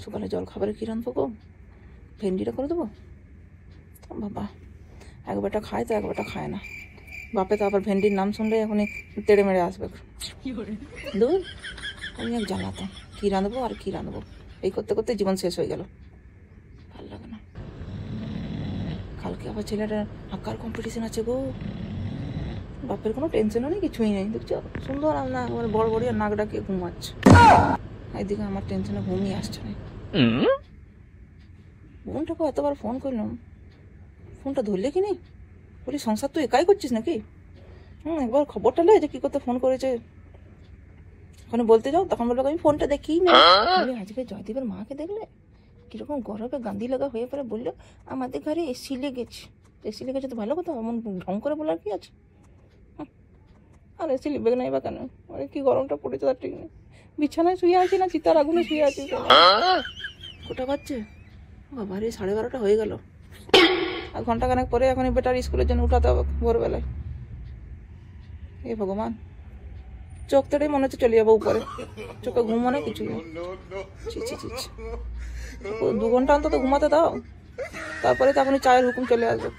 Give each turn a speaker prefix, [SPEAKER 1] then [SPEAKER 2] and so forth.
[SPEAKER 1] সকালে জল খাবারে কী রাঁধবো গো? ভেন্ডিটা করে দেবো? বাবা একবারটা খায় তো একবারটা খায় না। বাপে তো আবার ভেন্ডির নাম শুনলে এখনই তেড়ে মেরে আসবে। দূর আমি এক জ্বালাতাম, কী রাঁধবো আর কী রাঁধবো, এই করতে করতে জীবন শেষ হয়ে গেল। ভালো লাগে না। কালকে আবার ছেলেটার আঁকার কম্পিটিশন আছে গো। বাপের কোনো টেনশনও নেই, কিছুই নেই। দেখছো সুন্দর রান্না একেবারে বড় বড়ি আর নাক ডাকিয়ে ঘুমাচ্ছে। এইদিকে আমার টেনশনে ঘুমিয়ে আসছে না। বোনটাকে এতবার ফোন করলাম, ফোনটা ধরলে কি নেই। বলি সংসার তুই একাই করছিস নাকি? একবার খবরটা লে যে কী করতে ফোন করেছে। ওখানে বলতে যাও তখন বললো আমি ফোনটা দেখি না। বলি আজকে জয়দীপের মাকে দেখলে কীরকম গরমে গান্ধী লাগা হয়ে পরে বললো আমাদের ঘরে এসি লেগেছে। এসি লেগেছে তো ভালো কথা, এমন ঢং করে বলার কি আছে? আর এসি লিখবে নাই বা কেন? আরে কি গরমটা পড়েছে তার ঠিক নেই। বিছানায় শুয়ে আছি না চিতার আগুনে শুয়ে আছি। কোটা বাজছে বাবা রে, 12:30 হয়ে গেল। আর ঘন্টাখানেক পরে এখন বেটার স্কুলের জন্য উঠাতে হবে ভোরবেলায়। এ ভগবান, চোখ তেড়েই মনে হচ্ছে চলে যাবো উপরে। চোখে ঘুম মনে কিছুই নেই। ছি ছি ছি ছি। 2 ঘন্টা অন্তত ঘুমাতে দাও, তারপরে তো এখনই চায়ের হুকুম চলে আসবে।